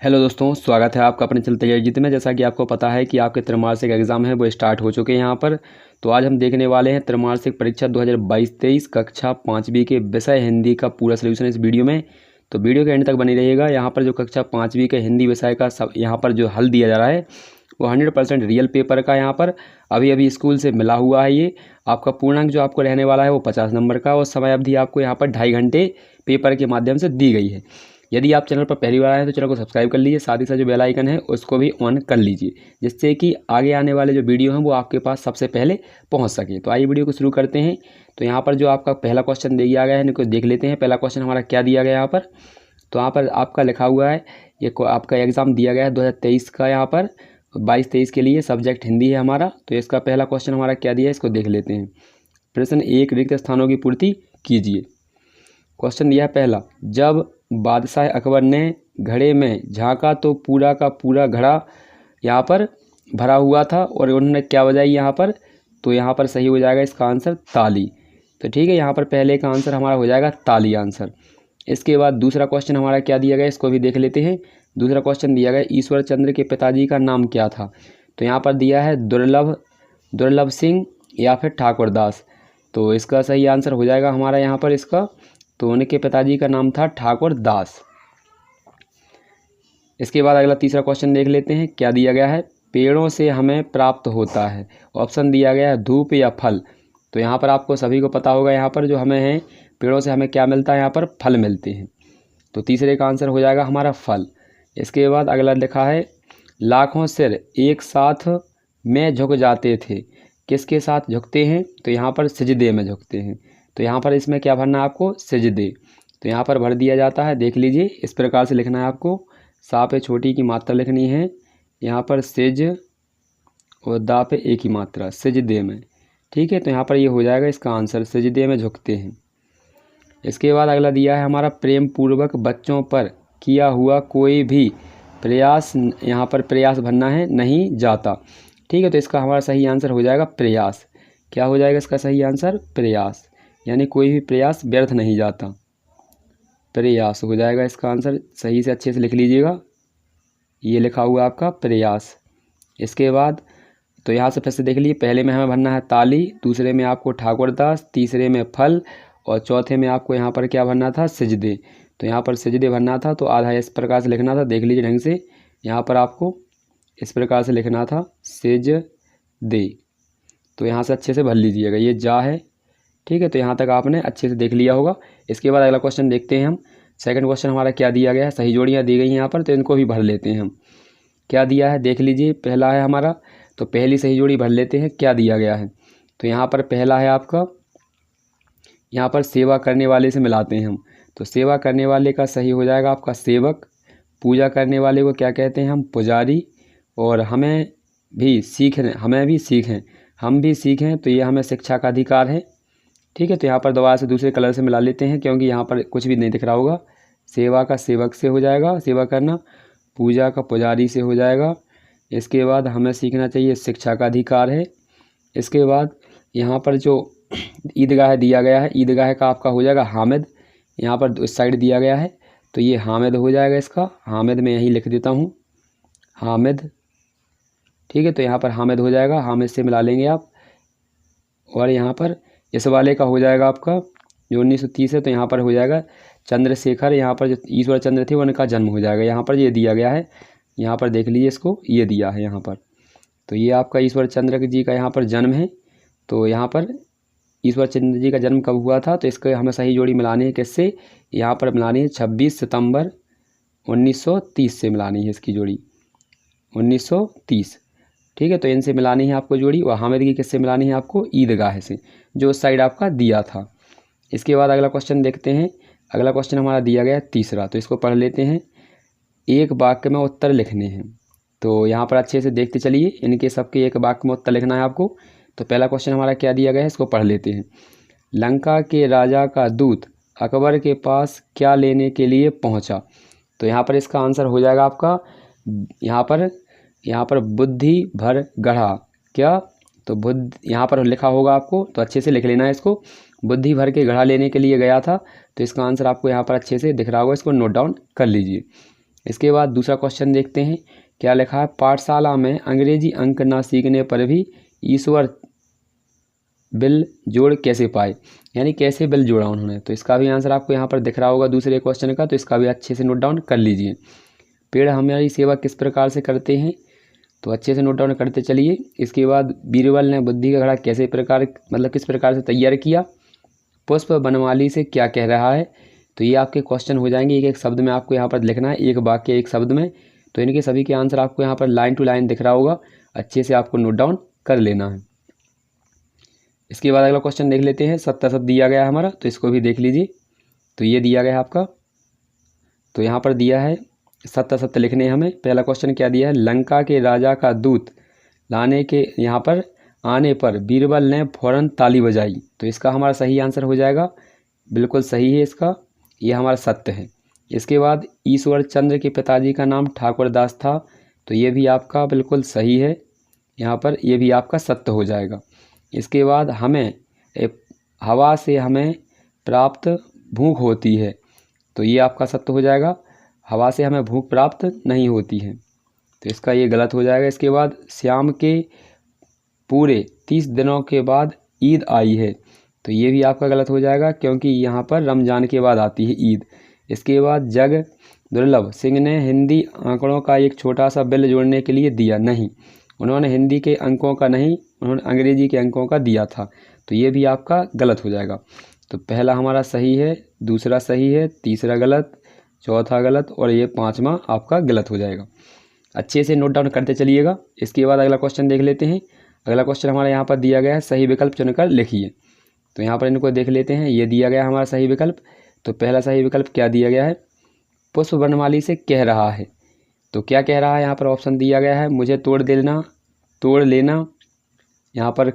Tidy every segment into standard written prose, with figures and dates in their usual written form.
Hello दोस्तों, स्वागत है आपका अपने चल तैयारी जीत में। जैसा कि आपको पता है कि आपके त्रैमासिक एग्ज़ाम है वो स्टार्ट हो चुके हैं यहाँ पर। तो आज हम देखने वाले हैं त्रैमासिक परीक्षा 2022-23 कक्षा 5वीं के विषय हिंदी का पूरा सलूशन इस वीडियो में। तो वीडियो के एंड तक बनी रहिएगा। यहाँ पर जो कक्षा 5वीं के हिंदी विषय का सब यहाँ पर जो हल दिया जा रहा है वो 100% रियल पेपर का यहाँ पर अभी स्कूल से मिला हुआ है। ये आपका पूर्णांक जो आपको रहने वाला है वो 50 नंबर का, और समय अवधि आपको यहाँ पर 2.5 घंटे पेपर के माध्यम से दी गई है। यदि आप चैनल पर पहली बार आए हैं तो चैनल को सब्सक्राइब कर लीजिए, साथ ही साथ जो बेल आइकन है उसको भी ऑन कर लीजिए, जिससे कि आगे आने वाले जो वीडियो हैं वो आपके पास सबसे पहले पहुंच सके। तो आइए वीडियो को शुरू करते हैं। तो यहाँ पर जो आपका पहला क्वेश्चन दिया गया है इनको देख लेते हैं। पहला क्वेश्चन हमारा क्या दिया गया यहाँ पर, तो यहाँ पर आपका लिखा हुआ है ये आपका एग्ज़ाम दिया गया है 2023 का, यहाँ पर 22-23 के लिए सब्जेक्ट हिंदी है हमारा। तो इसका पहला क्वेश्चन हमारा क्या दिया है इसको देख लेते हैं। प्रश्न 1, रिक्त स्थानों की पूर्ति कीजिए। क्वेश्चन दिया है पहला, जब बादशाह अकबर ने घड़े में झांका तो पूरा का पूरा घड़ा यहाँ पर भरा हुआ था और उन्होंने क्या बजाई यहाँ पर, तो यहाँ पर सही हो जाएगा इसका आंसर ताली। तो ठीक है, यहाँ पर पहले का आंसर हमारा हो जाएगा ताली आंसर। इसके बाद दूसरा क्वेश्चन हमारा क्या दिया गया इसको भी देख लेते हैं। दूसरा क्वेश्चन दिया गया, ईश्वर चंद्र के पिताजी का नाम क्या था। तो यहाँ पर दिया है दुर्लभ सिंह या फिर ठाकुर दास। तो इसका सही आंसर हो जाएगा हमारा यहाँ पर इसका, तो उनके पिताजी का नाम था ठाकुर दास। इसके बाद अगला तीसरा क्वेश्चन देख लेते हैं क्या दिया गया है, पेड़ों से हमें प्राप्त होता है। ऑप्शन दिया गया है धूप या फल। तो यहाँ पर आपको सभी को पता होगा यहाँ पर जो हमें है पेड़ों से हमें क्या मिलता है, यहाँ पर फल मिलते हैं। तो तीसरे का आंसर हो जाएगा हमारा फल। इसके बाद अगला लिखा है, लाखों सिर एक साथ में झुक जाते थे, किसके साथ झुकते हैं, तो यहाँ पर सिजदे में झुकते हैं। तो यहाँ पर इसमें क्या भरना है आपको, सिजदे। तो यहाँ पर भर दिया जाता है, देख लीजिए इस प्रकार से लिखना है आपको। सा पे छोटी की मात्रा लिखनी है, यहाँ पर सिज और दा पे एक ही मात्रा, सिजदे में। ठीक है, तो यहाँ पर ये हो जाएगा इसका आंसर, सिजदे में झुकते हैं। इसके बाद अगला दिया है हमारा, प्रेम पूर्वक बच्चों पर किया हुआ कोई भी प्रयास, यहाँ पर प्रयास भरना है, नहीं जाता। ठीक है, तो इसका हमारा सही आंसर हो जाएगा प्रयास। क्या हो जाएगा इसका सही आंसर, प्रयास, यानी कोई भी प्रयास व्यर्थ नहीं जाता, प्रयास हो जाएगा इसका आंसर। सही से अच्छे से लिख लीजिएगा, ये लिखा हुआ आपका प्रयास। इसके बाद तो यहाँ से फिर से देख लीजिए, पहले में हमें भरना है ताली, दूसरे में आपको ठाकुर दास, तीसरे में फल, और चौथे में आपको यहाँ पर क्या भरना था, सिजदे। तो यहाँ पर सिजदे भरना था, तो आधा इस प्रकार से लिखना था, देख लीजिए ढंग से। यहाँ पर आपको इस प्रकार से लिखना था, सिजदे। तो यहाँ से अच्छे से भर लीजिएगा, ये जा है। ठीक है, तो यहाँ तक आपने अच्छे से देख लिया होगा। इसके बाद अगला क्वेश्चन देखते हैं हम। सेकंड क्वेश्चन हमारा क्या दिया गया है, सही जोड़ियाँ दी गई हैं यहाँ पर, तो इनको भी भर लेते हैं हम। क्या दिया है देख लीजिए, पहला है हमारा, तो पहली सही जोड़ी भर लेते हैं। क्या दिया गया है, तो यहाँ पर पहला है आपका, यहाँ पर सेवा करने वाले से मिलाते हैं हम। तो सेवा करने वाले का सही हो जाएगा आपका सेवक, पूजा करने वाले को क्या कहते हैं हम, पुजारी, और हमें भी सीखें, हम भी सीखें, तो ये हमें शिक्षा का अधिकार है। ठीक है, तो यहाँ पर दोबारा से दूसरे कलर से मिला लेते हैं क्योंकि यहाँ पर कुछ भी नहीं दिख रहा होगा। सेवा का सेवक से हो जाएगा, सेवा करना, पूजा का पुजारी से हो जाएगा। इसके बाद हमें सीखना चाहिए, शिक्षा का अधिकार है। इसके बाद यहाँ पर जो ईदगाह दिया गया है, ईदगाह का आपका हो जाएगा हामिद। यहाँ पर इस साइड दिया गया है, तो ये हामिद हो जाएगा इसका, हामिद मैं यहीं लिख देता हूँ, हामिद। ठीक है, तो यहाँ पर हामिद हो जाएगा, हामिद से मिला लेंगे आप। और यहाँ पर इस वाले का हो जाएगा आपका जो 1930 है, तो यहाँ पर हो जाएगा चंद्रशेखर। यहाँ पर जो ईश्वर चंद्र थे उनका जन्म हो जाएगा, यहाँ पर ये दिया गया है। यहाँ पर देख लीजिए इसको, ये दिया है यहाँ पर, तो ये आपका ईश्वर चंद्र जी का यहाँ पर जन्म है। तो यहाँ पर ईश्वर चंद्र जी का जन्म कब हुआ था, तो इसको हमें सही जोड़ी मिलानी है किससे, यहाँ पर मिलानी है 26 सितंबर 1930 से मिलानी है इसकी जोड़ी, 1930। ठीक है, तो इनसे मिलानी है आपको जोड़ी, और हामिद की किससे मिलानी है आपको, ईदगाह से, जो उस साइड आपका दिया था। इसके बाद अगला क्वेश्चन देखते हैं। अगला क्वेश्चन हमारा दिया गया है तीसरा, तो इसको पढ़ लेते हैं। एक वाक्य में उत्तर लिखने हैं, तो यहाँ पर अच्छे से देखते चलिए, इनके सबके एक वाक्य में उत्तर लिखना है आपको। तो पहला क्वेश्चन हमारा क्या दिया गया है इसको पढ़ लेते हैं। लंका के राजा का दूत अकबर के पास क्या लेने के लिए पहुँचा। तो यहाँ पर इसका आंसर हो जाएगा आपका, यहाँ पर बुद्धि भर गढ़ा, क्या, तो बुद्ध यहाँ पर लिखा होगा आपको, तो अच्छे से लिख लेना है इसको। बुद्धि भर के गढ़ा लेने के लिए गया था, तो इसका आंसर आपको यहाँ पर अच्छे से दिख रहा होगा, इसको नोट डाउन कर लीजिए। इसके बाद दूसरा क्वेश्चन देखते हैं क्या लिखा है। पाठशाला में अंग्रेजी अंक ना सीखने पर भी ईश्वर बिल जोड़ कैसे पाए, यानी कैसे बिल जोड़ा उन्होंने। तो इसका भी आंसर आपको यहाँ पर दिख रहा होगा दूसरे क्वेश्चन का, तो इसका भी अच्छे से नोट डाउन कर लीजिए। पेड़ हमारी सेवा किस प्रकार से करते हैं, तो अच्छे से नोट डाउन करते चलिए। इसके बाद बीरबल ने बुद्धि का घड़ा कैसे प्रकार मतलब किस प्रकार से तैयार किया। पुष्प बनमाली से क्या कह रहा है, तो ये आपके क्वेश्चन हो जाएंगे। एक एक शब्द में आपको यहाँ पर लिखना है, एक वाक्य एक शब्द में। तो इनके सभी के आंसर आपको यहाँ पर लाइन टू लाइन दिख रहा होगा, अच्छे से आपको नोट डाउन कर लेना है। इसके बाद अगला क्वेश्चन देख लेते हैं। सत्यासत दिया गया हमारा, तो इसको भी देख लीजिए। तो ये दिया गया है आपका, तो यहाँ पर दिया है सत्यासत्य लिखने हमें। पहला क्वेश्चन क्या दिया है, लंका के राजा का दूत लाने के यहाँ पर आने पर बीरबल ने फौरन ताली बजाई। तो इसका हमारा सही आंसर हो जाएगा, बिल्कुल सही है इसका, ये हमारा सत्य है। इसके बाद ईश्वर चंद्र के पिताजी का नाम ठाकुर दास था, तो ये भी आपका बिल्कुल सही है, यहाँ पर ये भी आपका सत्य हो जाएगा। इसके बाद हमें हवा से हमें प्राप्त भूख होती है, तो ये आपका सत्य हो जाएगा, हवा से हमें भूख प्राप्त नहीं होती है, तो इसका ये गलत हो जाएगा। इसके बाद श्याम के पूरे 30 दिनों के बाद ईद आई है, तो ये भी आपका गलत हो जाएगा, क्योंकि यहाँ पर रमज़ान के बाद आती है ईद। इसके बाद जग दुर्लभ सिंह ने हिंदी आंकड़ों का एक छोटा सा बिल जोड़ने के लिए दिया, नहीं, उन्होंने हिंदी के अंकों का नहीं, उन्होंने अंग्रेजी के अंकों का दिया था, तो ये भी आपका गलत हो जाएगा। तो पहला हमारा सही है, दूसरा सही है, तीसरा गलत, चौथा गलत और ये पाँचवा आपका गलत हो जाएगा। अच्छे से नोट डाउन करते चलिएगा। इसके बाद अगला क्वेश्चन देख लेते हैं। अगला क्वेश्चन हमारा यहाँ पर दिया गया है, सही विकल्प चुनकर लिखिए। तो यहाँ पर इनको देख लेते हैं, ये दिया गया हमारा सही विकल्प। तो पहला सही विकल्प क्या दिया गया है, पुष्प बनमाली से कह रहा है। तो क्या कह रहा है, यहाँ पर ऑप्शन दिया गया है, मुझे तोड़ लेना, यहाँ पर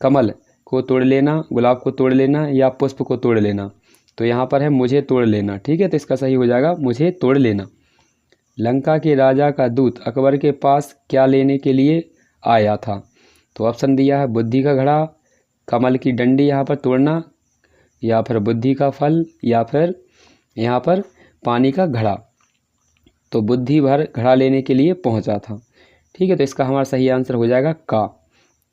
कमल को तोड़ लेना, गुलाब को तोड़ लेना या पुष्प को तोड़ लेना। तो यहाँ पर है मुझे तोड़ लेना, ठीक है, तो इसका सही हो जाएगा मुझे तोड़ लेना। लंका के राजा का दूत अकबर के पास क्या लेने के लिए आया था। तो ऑप्शन दिया है बुद्धि का घड़ा, कमल की डंडी यहाँ पर तोड़ना, या फिर बुद्धि का फल, या फिर यहाँ पर पानी का घड़ा। तो बुद्धि भर घड़ा लेने के लिए पहुँचा था, ठीक है, तो इसका हमारा सही आंसर हो जाएगा का।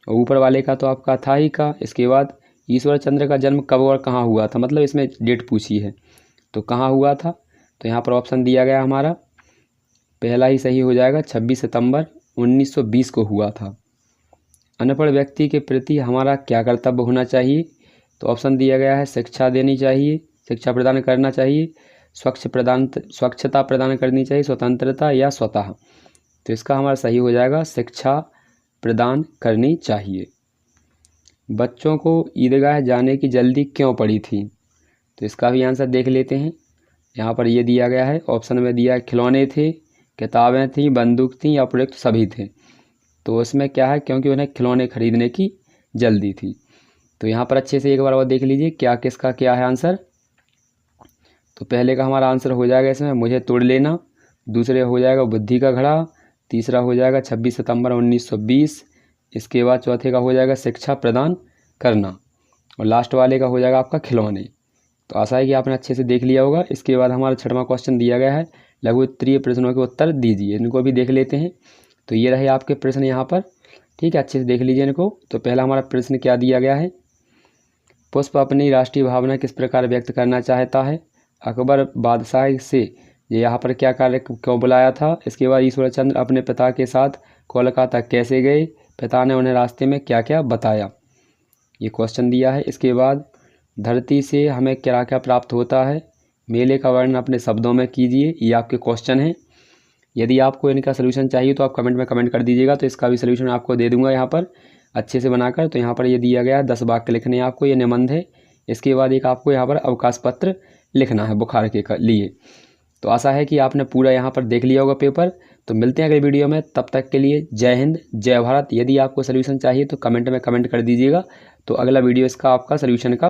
और ऊपर वाले का तो आपका था ही का। इसके बाद ईश्वर चंद्र का जन्म कब और कहाँ हुआ था, मतलब इसमें डेट पूछी है, तो कहाँ हुआ था। तो यहाँ पर ऑप्शन दिया गया हमारा पहला ही सही हो जाएगा, 26 सितंबर 1920 को हुआ था। अनपढ़ व्यक्ति के प्रति हमारा क्या कर्तव्य होना चाहिए। तो ऑप्शन दिया गया है शिक्षा देनी चाहिए, शिक्षा प्रदान करना चाहिए, स्वच्छता प्रदान करनी चाहिए, स्वतंत्रता या स्वतः। तो इसका हमारा सही हो जाएगा शिक्षा प्रदान करनी चाहिए। बच्चों को ईदगाह जाने की जल्दी क्यों पड़ी थी। तो इसका भी आंसर देख लेते हैं। यहाँ पर ये दिया गया है, ऑप्शन में दिया है खिलौने थे, किताबें थी, बंदूक थी या उपयुक्त सभी थे। तो उसमें क्या है, क्योंकि उन्हें खिलौने खरीदने की जल्दी थी। तो यहाँ पर अच्छे से एक बार और देख लीजिए क्या किसका क्या है आंसर। तो पहले का हमारा आंसर हो जाएगा इसमें मुझे तोड़ लेना, दूसरे हो जाएगा बुद्धि का घड़ा, तीसरा हो जाएगा 26 सितंबर 1920, इसके बाद चौथे का हो जाएगा शिक्षा प्रदान करना, और लास्ट वाले का हो जाएगा आपका खिलौने। तो आशा है कि आपने अच्छे से देख लिया होगा। इसके बाद हमारा 6वां क्वेश्चन दिया गया है, लघु उत्तरीय प्रश्नों के उत्तर दीजिए। इनको भी देख लेते हैं। तो ये रहे आपके प्रश्न यहाँ पर, ठीक है, अच्छे से देख लीजिए इनको। तो पहला हमारा प्रश्न क्या दिया गया है, पुष्प अपनी राष्ट्रीय भावना किस प्रकार व्यक्त करना चाहता है। अकबर बादशाह से ये यहाँ पर क्या कार्य क्यों बुलाया था। इसके बाद ईश्वर चंद्र अपने पिता के साथ कोलकाता कैसे गए, पिता ने उन्हें रास्ते में क्या क्या बताया, ये क्वेश्चन दिया है। इसके बाद धरती से हमें क्या क्या प्राप्त होता है, मेले का वर्णन अपने शब्दों में कीजिए, ये आपके क्वेश्चन हैं। यदि आपको इनका सलूशन चाहिए तो आप कमेंट में कमेंट कर दीजिएगा, तो इसका भी सलूशन आपको दे दूंगा यहाँ पर अच्छे से बनाकर। तो यहाँ पर ये दिया गया है 10 वाक्य लिखने हैं आपको, ये निबंध है। इसके बाद एक आपको यहाँ पर अवकाश पत्र लिखना है बुखार के लिए। तो आशा है कि आपने पूरा यहाँ पर देख लिया होगा पेपर। तो मिलते हैं अगले वीडियो में, तब तक के लिए जय हिंद जय भारत। यदि आपको सलूशन चाहिए तो कमेंट में कमेंट कर दीजिएगा, तो अगला वीडियो इसका आपका सलूशन का